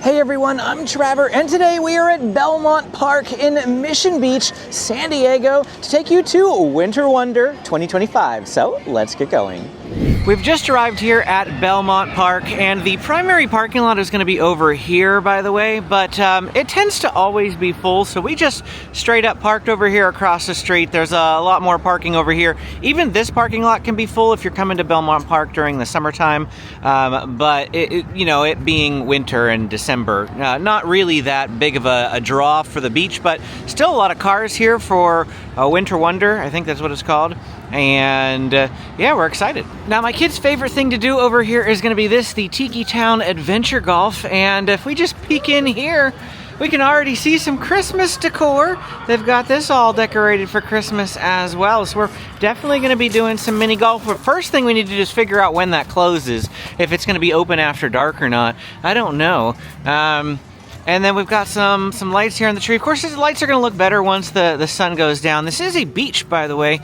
Hey everyone, I'm Trevor, and today we are at Belmont Park in Mission Beach, San Diego, to take you to Winter Wonder 2025. So let's get going. We've just arrived here at Belmont Park, and the primary parking lot is going to be over here, by the way, but it tends to always be full, so we just straight up parked over here across the street. There's a lot more parking over here. Even this parking lot can be full if you're coming to Belmont Park during the summertime, but it being winter and December, not really that big of a draw for the beach, but still a lot of cars here for Winter Wonder. I think that's what it's called. And yeah, we're excited. Now, my kids' favorite thing to do over here is going to be the Tiki Town Adventure Golf. And if we just peek in here, we can already see some Christmas decor. They've got this all decorated for Christmas as well. So we're definitely going to be doing some mini golf. But first thing we need to do is figure out when that closes, if it's going to be open after dark or not. I don't know. And then we've got some lights here on the tree. Of course, these lights are going to look better once the sun goes down. This is a beach, by the way.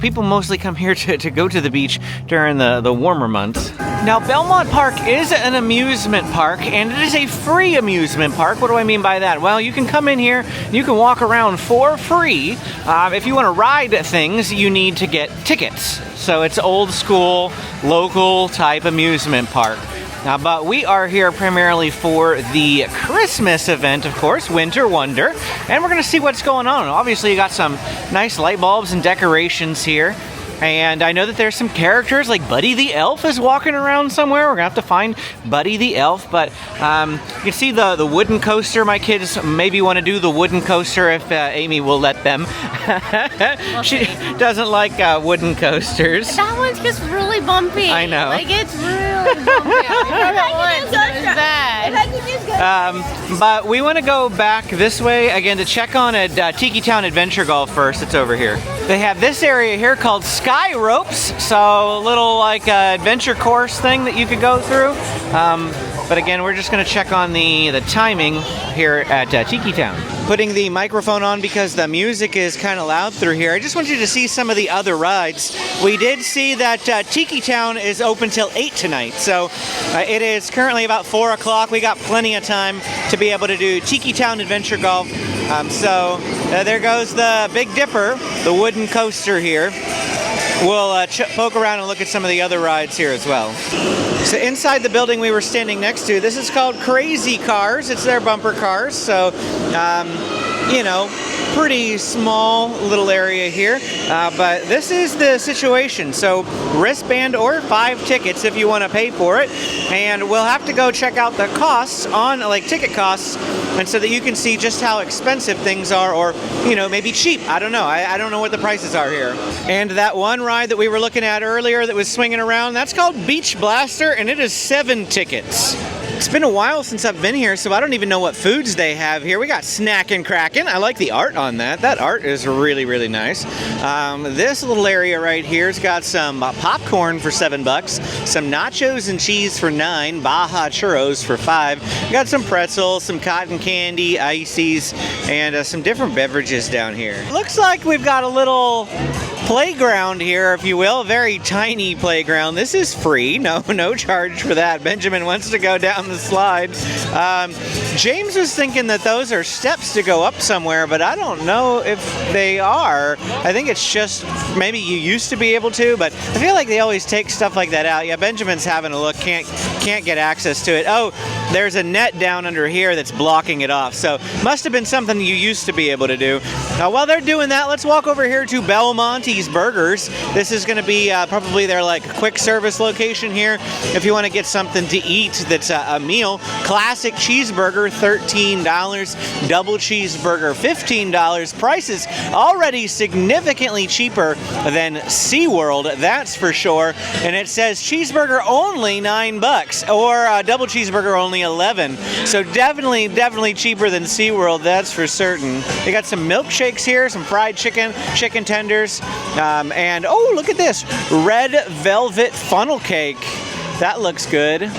People mostly come here to go to the beach during the warmer months. Now, Belmont Park is an amusement park, and it is a free amusement park. What do I mean by that? Well, you can come in here, you can walk around for free. If you want to ride things, you need to get tickets. So it's old school, local type amusement park. But we are here primarily for the Christmas event, of course, Winter Wonder, and we're going to see what's going on. Obviously, you got some nice light bulbs and decorations here, and I know that there's some characters, like Buddy the Elf is walking around somewhere. We're going to have to find Buddy the Elf, but you can see the wooden coaster. My kids maybe want to do the wooden coaster if Amy will let them. She doesn't like wooden coasters. That one's just really bumpy. I know. Like, it's really bumpy. But we want to go back this way again to check on a Tiki Town Adventure Golf first. It's over here. They have this area here called Sky Ropes, so a little like adventure course thing that you could go through. But again, we're just going to check on the timing here at Tiki Town. Putting the microphone on because the music is kind of loud through here. I just want you to see some of the other rides. We did see that Tiki Town is open till 8 tonight, so it is currently about 4 o'clock. We got plenty of time to be able to do Tiki Town Adventure Golf. There goes the Big Dipper, the wooden coaster here. We'll poke around and look at some of the other rides here as well. So inside the building we were standing next to, this is called Crazy Cars. It's their bumper cars, so pretty small little area here, but this is the situation. So wristband or 5 tickets if you want to pay for it, and we'll have to go check out the costs on ticket costs, and so that you can see just how expensive things are, or maybe cheap. I don't know. I don't know what the prices are here. And that one ride that we were looking at earlier that was swinging around, that's called Beach Blaster, and it is 7 tickets. It's been a while since I've been here, so I don't even know what foods they have here. We got Snackin' Crackin'. I like the art on that. That art is really, really nice. This little area right here's got some popcorn for $7, some nachos and cheese for $9, Baja Churros for $5. We got some pretzels, some cotton candy, ices, and some different beverages down here. Looks like we've got a little playground here, if you will, a very tiny playground. This is free, no charge for that. Benjamin wants to go down the slide. James was thinking that those are steps to go up somewhere, but I don't know if they are. I think it's just maybe you used to be able to, but I feel like they always take stuff like that out. Yeah, Benjamin's having a look, can't get access to it. Oh, there's a net down under here that's blocking it off, so must have been something you used to be able to do. While they're doing that, let's walk over here to Belmonte's Burgers. This is going to be probably their quick service location here. If you want to get something to eat that's a meal, classic cheeseburger $13, double cheeseburger $15. Prices already significantly cheaper than SeaWorld, that's for sure. And it says cheeseburger only $9 or double cheeseburger only $11. So definitely cheaper than SeaWorld, that's for certain. They got some milkshakes here, some fried chicken tenders. And oh, look at this red velvet funnel cake. That looks good.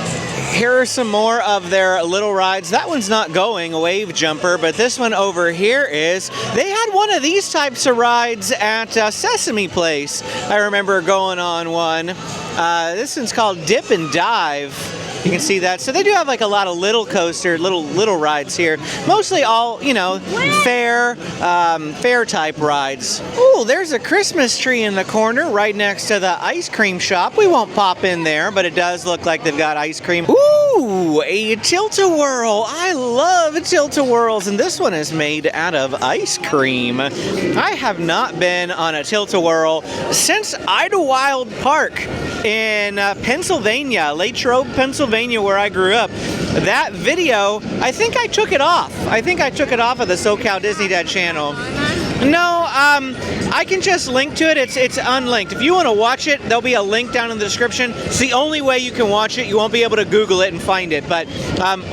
Here are some more of their little rides. That one's not going, a wave jumper, but this one over here is. They had one of these types of rides at Sesame Place. I remember going on one. This one's called Dip and Dive. You can see that. So they do have like a lot of little coaster, little rides here. Mostly all, you know, fair type rides. Ooh, there's a Christmas tree in the corner right next to the ice cream shop. We won't pop in there, but it does look like they've got ice cream. Ooh, a tilt-a-whirl. I love tilt-a-whirls, and this one is made out of ice cream. I have not been on a tilt-a-whirl since Idlewild Park in Pennsylvania, Latrobe, Pennsylvania, where I grew up. That video, I think I took it off. I think I took it off of the SoCal Disney Dad channel. No, I can just link to it. It's unlinked. If you want to watch it, there'll be a link down in the description. It's the only way you can watch it. You won't be able to Google it and find it. But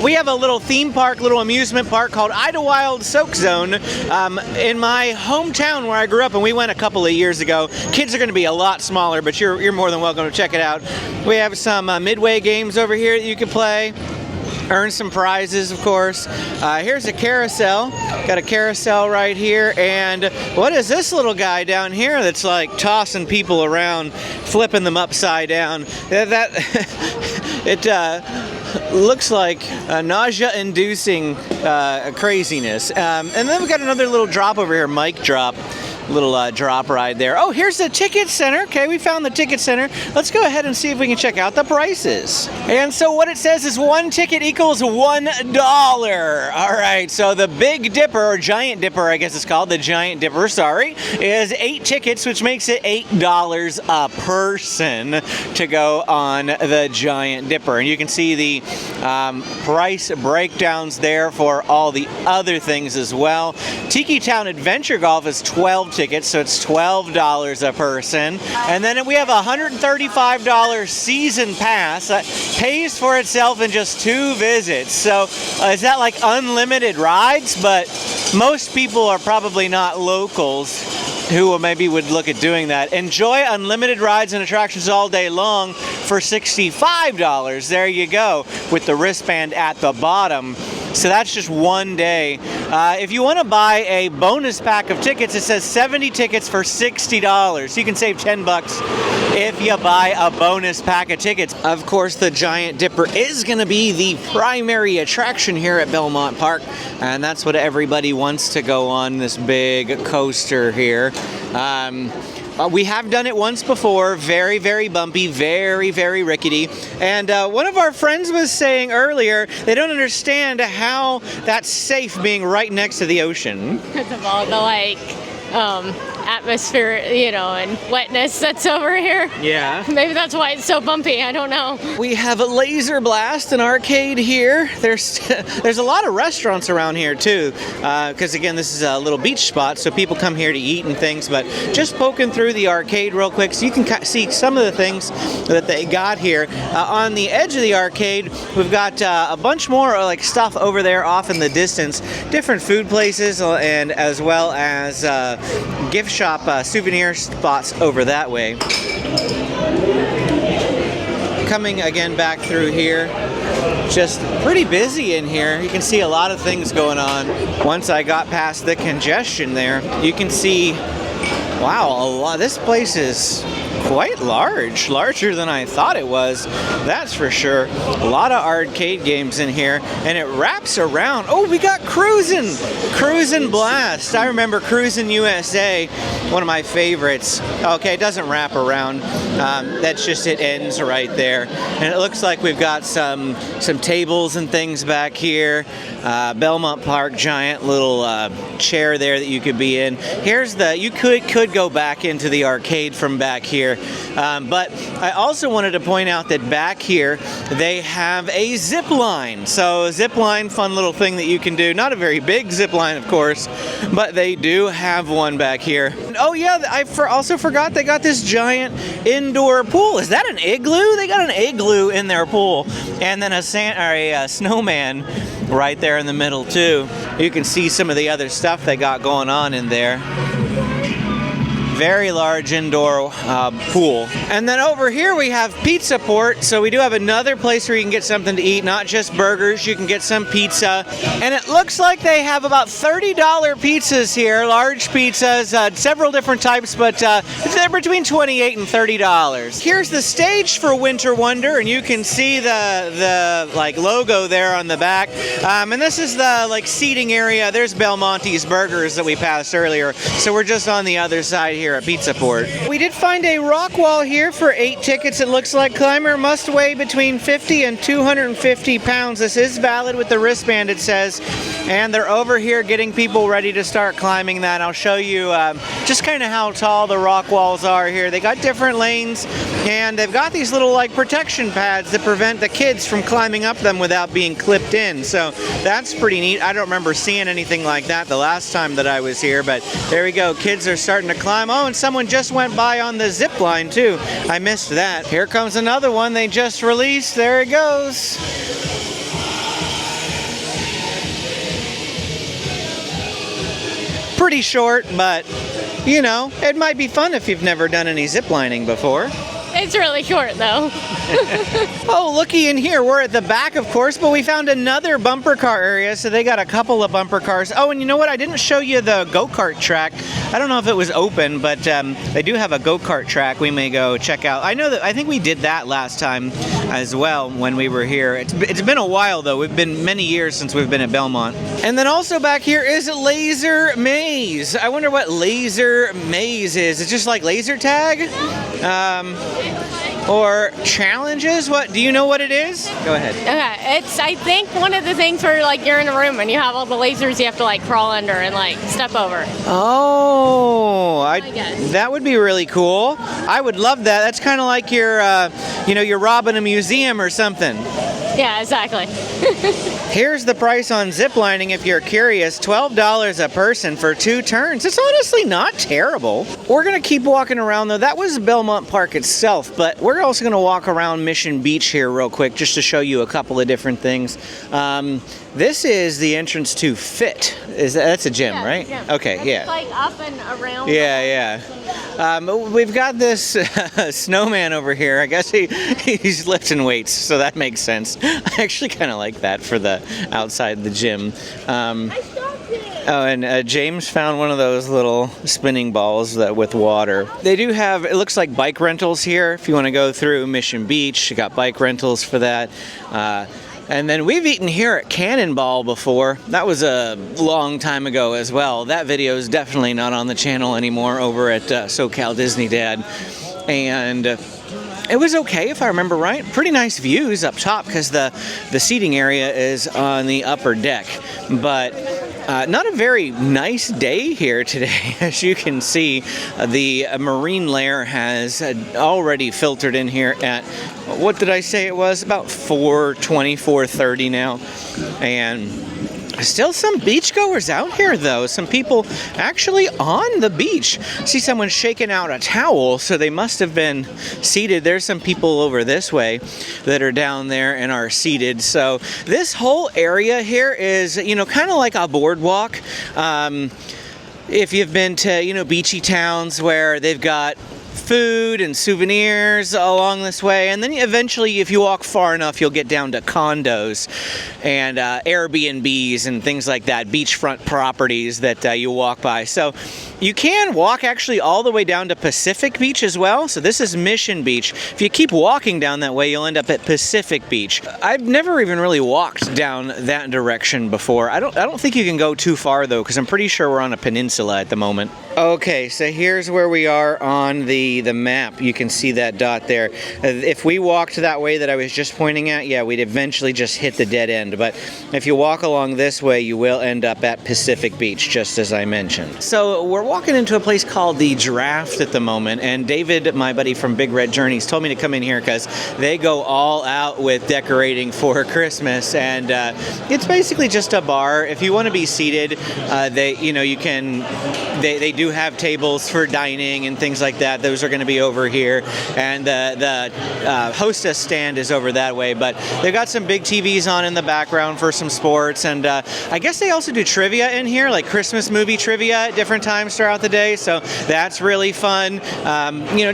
we have a little theme park, little amusement park called Idlewild Soak Zone in my hometown where I grew up, and we went a couple of years ago. Kids are going to be a lot smaller, but you're more than welcome to check it out. We have some Midway games over here that you can play. Earn some prizes, of course. Here's a carousel. Got a carousel right here. And what is this little guy down here that's like tossing people around, flipping them upside down? It looks like nausea-inducing craziness. And then we got another little drop over here, mic drop. Little drop ride there. Oh, here's the ticket center. Okay, we found the ticket center. Let's go ahead and see if we can check out the prices. And so what it says is one ticket equals $1. All right, so the Big Dipper, or Giant Dipper, I guess it's called, the Giant Dipper, sorry, is 8 tickets, which makes it $8 a person to go on the Giant Dipper. And you can see the price breakdowns there for all the other things as well. Tiki Town Adventure Golf is 12 tickets, so it's $12 a person. And then we have a $135 season pass that pays for itself in just 2 visits. So is that like unlimited rides? But most people are probably not locals who maybe would look at doing that. Enjoy unlimited rides and attractions all day long for $65. There you go, with the wristband at the bottom. So that's just one day. If you want to buy a bonus pack of tickets, it says 70 tickets for $60. You can save $10 if you buy a bonus pack of tickets. Of course, the Giant Dipper is going to be the primary attraction here at Belmont Park, and that's what everybody wants to go on, this big coaster here. We have done it once before. Very, very bumpy, very, very rickety. And one of our friends was saying earlier they don't understand how that's safe being right next to the ocean. Because of all the atmosphere, you know, and wetness that's over here. Yeah. Maybe that's why it's so bumpy. I don't know. We have a Laser Blast, an arcade here. There's a lot of restaurants around here too, because again, this is a little beach spot, so people come here to eat and things. But just poking through the arcade real quick, so you can see some of the things that they got here. On the edge of the arcade, we've got a bunch more like stuff over there off in the distance, different food places, and as well as gift shop souvenir spots over that way. Coming again back through here, just pretty busy in here. You can see a lot of things going on. Once I got past the congestion there, you can see, wow, a lot. This place is quite large, larger than I thought it was, that's for sure. A lot of arcade games in here, and it wraps around. Oh, we got Cruisin' Blast. I remember Cruisin' USA, one of my favorites. Okay, it doesn't wrap around. That's just, it ends right there. And it looks like we've got some tables and things back here. Belmont Park, giant little chair there that you could be in. Here's you could go back into the arcade from back here. But I also wanted to point out that back here they have a zip line. So a zip line, fun little thing that you can do. Not a very big zip line, of course, but they do have one back here. And oh yeah, I also forgot they got this giant indoor pool. Is that an igloo? They got an igloo in their pool, and then a snowman right there in the middle too. You can see some of the other stuff they got going on in there. very large indoor pool. And then over here we have Pizza Port, so we do have another place where you can get something to eat, not just burgers, you can get some pizza. And it looks like they have about $30 pizzas here, large pizzas, several different types, but they're between $28 and $30. Here's the stage for Winter Wonder, and you can see the like logo there on the back. And this is the like seating area. There's Belmonte's Burgers that we passed earlier, so we're just on the other side here at Pizza Port. We did find a rock wall here for 8 tickets. It looks like climber must weigh between 50 and 250 pounds. This is valid with the wristband, it says, and they're over here getting people ready to start climbing that. I'll show you just kind of how tall the rock walls are here. They got different lanes, and they've got these little like protection pads that prevent the kids from climbing up them without being clipped in, so that's pretty neat. I don't remember seeing anything like that the last time that I was here, but there we go. Kids are starting to climb. Oh, and someone just went by on the zip line too. I missed that. Here comes another one they just released. There it goes. Pretty short, but you know, it might be fun if you've never done any zip lining before. It's really short though. Oh, looky in here. We're at the back, of course, but we found another bumper car area, so they got a couple of bumper cars. Oh, and you know what? I didn't show you the go-kart track. I don't know if it was open, but they do have a go-kart track we may go check out. I think we did that last time as well when we were here. It's been a while, though. We've been many years since we've been at Belmont. And then also back here is Laser Maze. I wonder what Laser Maze is. It's just like laser tag? Or challenges? What do you know what it is? Go ahead. Okay, it's I think one of the things where like you're in a room and you have all the lasers you have to like crawl under and like step over. Oh, I guess. That would be really cool. I would love that. That's kind of like you're robbing a museum or something. Yeah, exactly. Here's the price on ziplining if you're curious. $12 a person for 2 turns. It's honestly not terrible. We're going to keep walking around though. That was Belmont Park itself, but we're also going to walk around Mission Beach here real quick just to show you a couple of different things. This is the entrance to Fit. That's a gym, right? Gym. Okay, it's yeah. like up and around. Yeah. We've got this snowman over here. I guess he's lifting weights, so that makes sense. I actually kind of like that for the outside the gym. Oh, and James found one of those little spinning balls with water. They do have, it looks like bike rentals here. If you want to go through Mission Beach, you got bike rentals for that. And then we've eaten here at Cannonball before. That was a long time ago as well. That video is definitely not on the channel anymore over at SoCal Disney Dad. And it was okay if I remember right. Pretty nice views up top because the seating area is on the upper deck. But not a very nice day here today. As you can see, the marine layer has already filtered in here at, what did I say it was? About 4:20, 4:30 now. And still some beachgoers out here, though. Some people actually on the beach. See someone shaking out a towel, so they must have been seated. There's some people over this way that are down there and are seated. So this whole area here is, kind of like a boardwalk. If you've been to, beachy towns where they've got food and souvenirs along this way, and then eventually if you walk far enough you'll get down to condos and Airbnbs and things like that, beachfront properties that you walk by. So you can walk actually all the way down to Pacific Beach as well. So this is Mission Beach. If you keep walking down that way, you'll end up at Pacific Beach. I've never even really walked down that direction before. I don't think you can go too far though, because I'm pretty sure we're on a peninsula at the moment. Okay, so here's where we are on the map. You can see that dot there. If we walked that way that I was just pointing at, yeah, we'd eventually just hit the dead end. But if you walk along this way, you will end up at Pacific Beach, just as I mentioned. So we're walking into a place called the Draft at the moment, and David, my buddy from Big Red Journeys, told me to come in here because they go all out with decorating for Christmas, and it's basically just a bar. If you want to be seated, they do have tables for dining and things like that. windows are going to be over here, and the hostess stand is over that way. But they've got some big TVs on in the background for some sports, and I guess they also do trivia in here, like Christmas movie trivia at different times throughout the day. So that's really fun.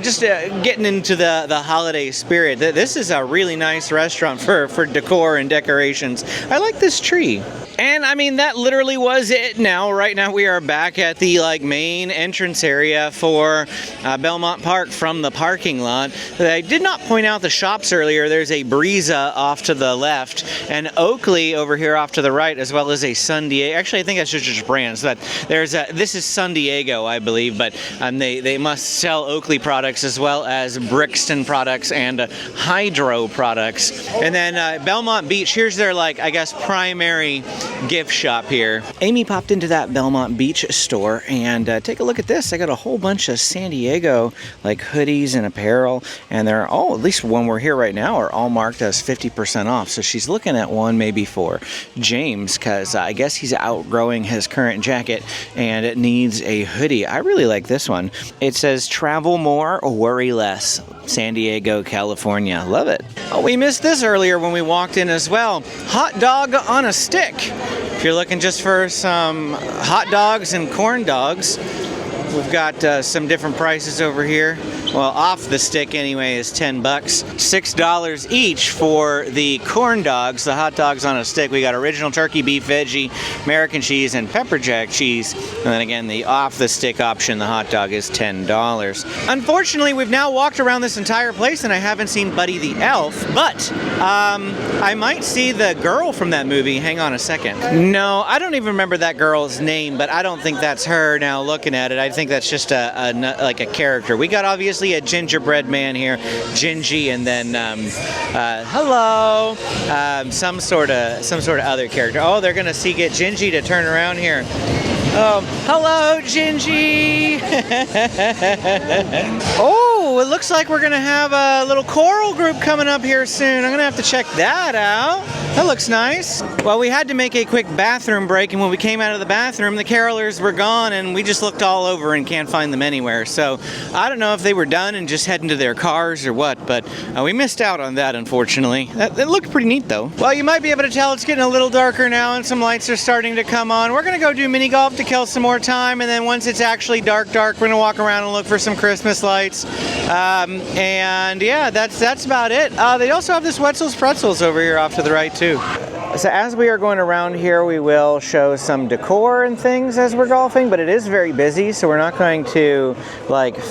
Just getting into the holiday spirit. This is a really nice restaurant for decor and decorations. I like this tree. And I mean, that literally was it now. Right now we are back at the main entrance area for Belmont Park from the parking lot. I did not point out the shops earlier. There's a Breeza off to the left and Oakley over here off to the right, as well as a San Diego. Actually, I think that's just brands. But this is San Diego, I believe, but they must sell Oakley products as well as Brixton products and Hydro products. And then Belmont Beach, here's their I guess primary gift shop here. Amy popped into that Belmont Beach store and take a look at this. I got a whole bunch of San Diego hoodies and apparel, and they're all, at least when we're here right now, are all marked as 50% off. So she's looking at one maybe for James, because I guess he's outgrowing his current jacket and it needs a hoodie. I really like this one. It says travel more, worry less. San Diego, California. Love it. Oh, we missed this earlier when we walked in as well. Hot dog on a stick. If you're looking just for some hot dogs and corn dogs, we've got some different prices over here. Well, off the stick anyway is $10. $6 each for the corn dogs, the hot dogs on a stick. We got original turkey, beef, veggie, American cheese, and pepper jack cheese. And then again, the off the stick option, the hot dog, is $10. Unfortunately, we've now walked around this entire place and I haven't seen Buddy the Elf, but I might see the girl from that movie. Hang on a second. No, I don't even remember that girl's name, but I don't think that's her now looking at it. I think that's just a character. We got obviously a gingerbread man here, Gingy, and then hello, some sort of other character. Oh, they're gonna get Gingy to turn around here. Hello, Gingy. Oh, it looks like we're gonna have a little choral group coming up here soon. I'm gonna have to check that out. That looks nice. Well, we had to make a quick bathroom break, and when we came out of the bathroom, the carolers were gone, and we just looked all over and can't find them anywhere. So I don't know if they were done and just heading to their cars or what, but we missed out on that, unfortunately. That looked pretty neat, though. Well, you might be able to tell it's getting a little darker now, and some lights are starting to come on. We're gonna go do mini golf to kill some more time, and then once it's actually dark, we're gonna walk around and look for some Christmas lights. And yeah, that's about it. They also have this Wetzel's Pretzels over here off to the right too. So as we are going around here, we will show some decor and things as we're golfing, but it is very busy, so we're not going to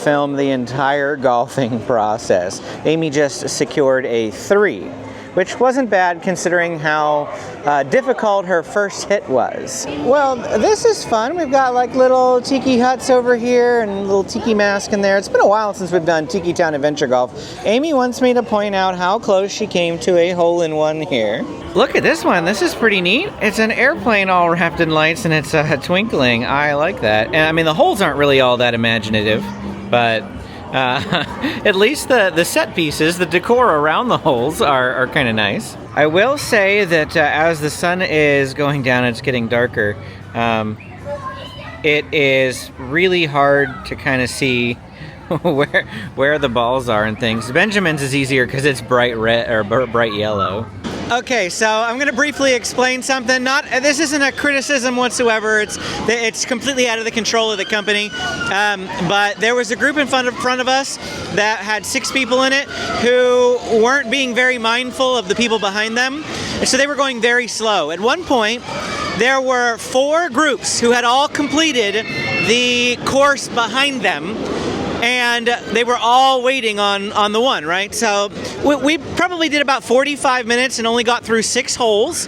film the entire golfing process. Amy just secured a 3, which wasn't bad considering how difficult her first hit was. Well, this is fun. We've got little tiki huts over here and a little tiki mask in there. It's been a while since we've done Tiki Town Adventure Golf. Amy wants me to point out how close she came to a hole-in-one here. Look at this one. This is pretty neat. It's an airplane all wrapped in lights and it's twinkling. I like that. And I mean, the holes aren't really all that imaginative, but at least the set pieces, the decor around the holes are kind of nice. I will say that as the sun is going down, it's getting darker. It is really hard to kind of see where the balls are and things. Benjamin's is easier because it's bright red or bright yellow. Okay, so I'm going to briefly explain something. This isn't a criticism whatsoever. It's completely out of the control of the company. But there was a group in front of us that had 6 people in it who weren't being very mindful of the people behind them. And so they were going very slow. At one point, there were 4 groups who had all completed the course behind them. And they were all waiting on the one, right? So we probably did about 45 minutes and only got through 6 holes.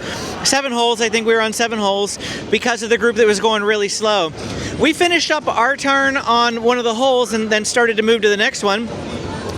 7 holes, I think we were on 7 holes because of the group that was going really slow. We finished up our turn on one of the holes and then started to move to the next one.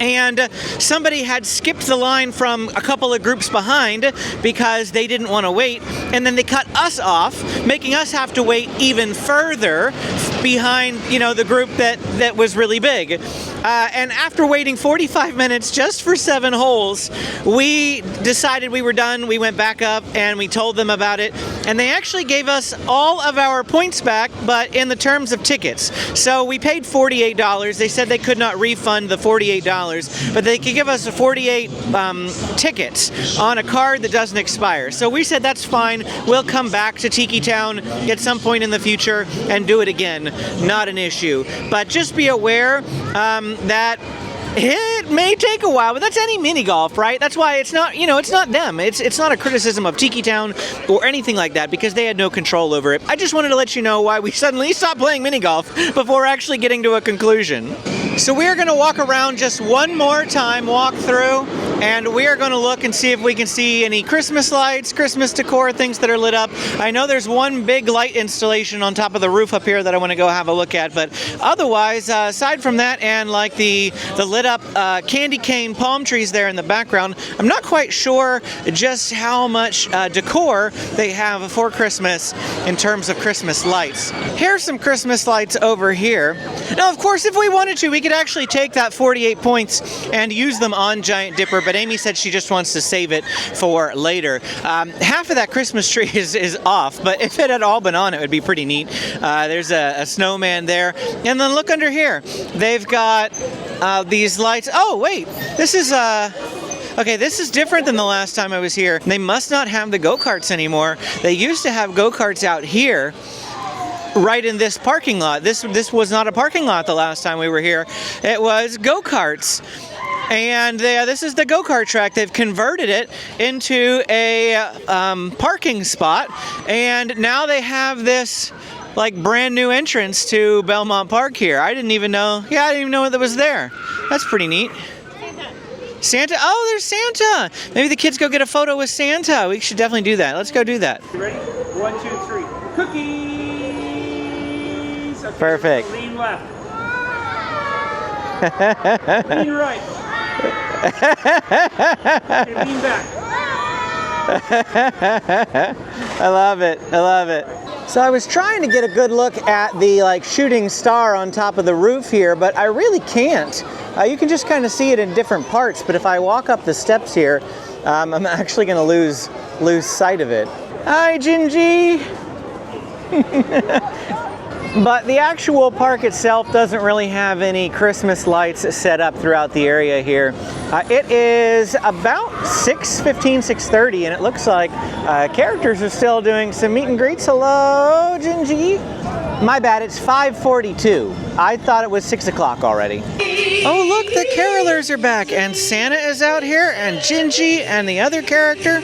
And somebody had skipped the line from a couple of groups behind because they didn't want to wait, and then they cut us off, making us have to wait even further behind, the group that was really big. And after waiting 45 minutes just for 7 holes, we decided we were done. We went back up and we told them about it, and they actually gave us all of our points back, but in the terms of tickets. So we paid $48. They said they could not refund the $48, but they could give us 48 tickets on a card that doesn't expire. So we said that's fine. We'll come back to Tiki Town at some point in the future and do it again. Not an issue. But just be aware that it may take a while, but that's any mini golf, right? That's why it's not, it's not them. It's not a criticism of Tiki Town or anything like that, because they had no control over it. I just wanted to let you know why we suddenly stopped playing mini golf before actually getting to a conclusion. So we are going to walk around just one more time, walk through, and we are going to look and see if we can see any Christmas lights, Christmas decor, things that are lit up. I know there's one big light installation on top of the roof up here that I want to go have a look at, but otherwise, aside from that and like the lit up candy cane palm trees there in the background, I'm not quite sure just how much decor they have for Christmas in terms of Christmas lights. Here's some Christmas lights over here. Now, of course, if we wanted to, we could actually take that 48 points and use them on Giant Dipper, but Amy said she just wants to save it for later. Half of that Christmas tree is off, but if it had all been on, it would be pretty neat. There's a snowman there. And then look under here. They've got these lights. Oh, wait. This is... Okay, this is different than the last time I was here. They must not have the go-karts anymore. They used to have go-karts out here, right in this parking lot. This was not a parking lot the last time we were here. It was go-karts. And this is the go-kart track. They've converted it into a parking spot. And now they have this like brand new entrance to Belmont Park here. I didn't even know. Yeah, I didn't even know that was there. That's pretty neat. Santa. Oh, there's Santa. Maybe the kids go get a photo with Santa. We should definitely do that. Let's go do that. You ready? 1, 2, 3. Cookies. Okay, Perfect. Lean left. Lean right. Okay, lean back. I love it. I love it. So I was trying to get a good look at the shooting star on top of the roof here, but I really can't. You can just kind of see it in different parts, but if I walk up the steps here, I'm actually going to lose sight of it. Hi, Gingy! But the actual park itself doesn't really have any Christmas lights set up throughout the area here. It is about 6:15, 6:30, and it looks like characters are still doing some meet and greets. Hello, Gingy. My bad, it's 5:42. I thought it was 6 o'clock already. Oh, look, the carolers are back, and Santa is out here, and Gingy, and the other character.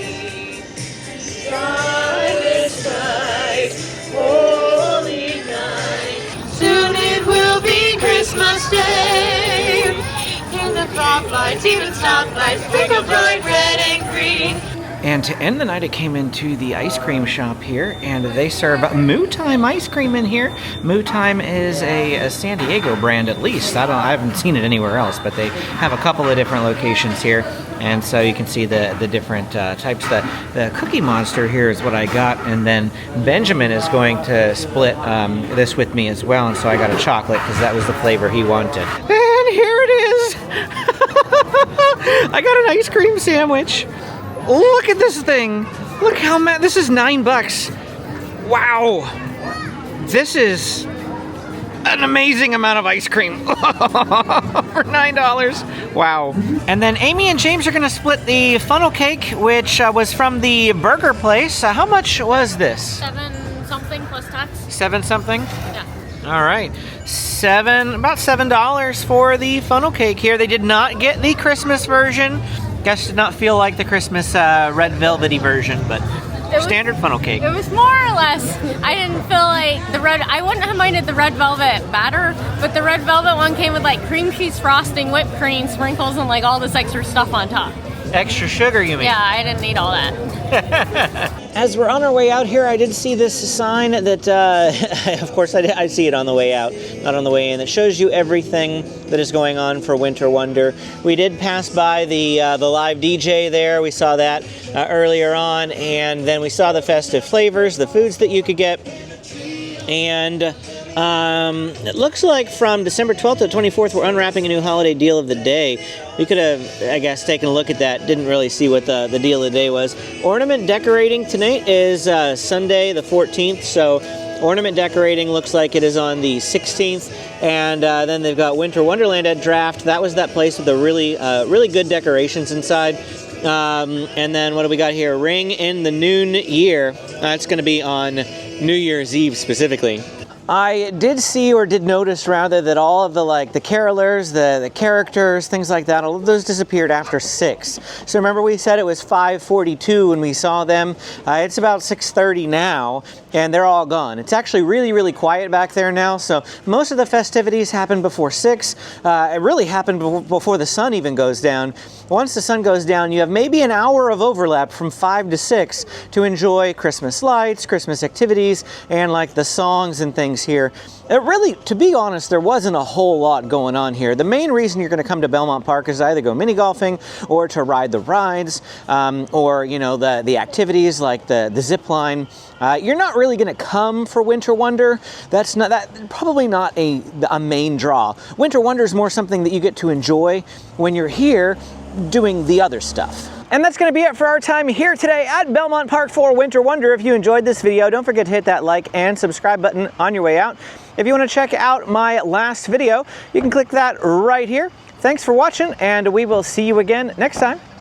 Soon it will be Christmas Day. In the crop lights, even stoplights, twinkle bright red and green. And to end the night, I came into the ice cream shop here, and they serve Moo Time ice cream in here. Moo Time is a San Diego brand, at least. I haven't seen it anywhere else, but they have a couple of different locations here. And so you can see the different types. The Cookie Monster here is what I got, and then Benjamin is going to split this with me as well, and so I got a chocolate because that was the flavor he wanted. And here it is! I got an ice cream sandwich. Look at this thing! Look how this is $9. Wow! This is an amazing amount of ice cream for $9. Wow. And then Amy and James are going to split the funnel cake, which was from the burger place. How much was this? 7 something plus tax. 7 something? Yeah. All right. About $7 for the funnel cake here. They did not get the Christmas version. Guess did not feel like the Christmas red velvety version, but standard funnel cake. It was more or less. I didn't feel like I wouldn't have minded the red velvet batter, but the red velvet one came with like cream cheese frosting, whipped cream, sprinkles, and like all this extra stuff on top. Extra sugar, you mean? Yeah, I didn't need all that. As we're on our way out here, I did see this sign that, of course, I see it on the way out, not on the way in. It shows you everything that is going on for Winter Wonder. We did pass by the live DJ there. We saw that earlier on, and then we saw the festive flavors, the foods that you could get, and It looks like from December 12th to 24th, we're unwrapping a new holiday deal of the day. We could have, I guess, taken a look at that. Didn't really see what the deal of the day was. Ornament decorating tonight is Sunday the 14th, so ornament decorating looks like it is on the 16th. And then they've got Winter Wonderland at Draft. That was that place with the really good decorations inside. And then what do we got here? Ring in the Noon Year. That's going to be on New Year's Eve specifically. I did see, or did notice rather, that all of the carolers, the characters, things like that, all of those disappeared after 6. So remember we said it was 5:42 when we saw them. It's about 6:30 now, and they're all gone. It's actually really quiet back there now, so most of the festivities happen before 6. It really happened before the sun even goes down. Once the sun goes down, you have maybe an hour of overlap from 5 to 6 to enjoy Christmas lights, Christmas activities, and like the songs and things here. It really, to be honest, there wasn't a whole lot going on here. The main reason you're going to come to Belmont Park is to either go mini golfing or to ride the rides, or the activities like the zip line. You're not really going to come for Winter Wonder. That's probably not a main draw. Winter Wonder is more something that you get to enjoy when you're here doing the other stuff. And that's going to be it for our time here today at Belmont Park for Winter Wonder. If you enjoyed this video, don't forget to hit that like and subscribe button on your way out. If you want to check out my last video, you can click that right here. Thanks for watching, and we will see you again next time.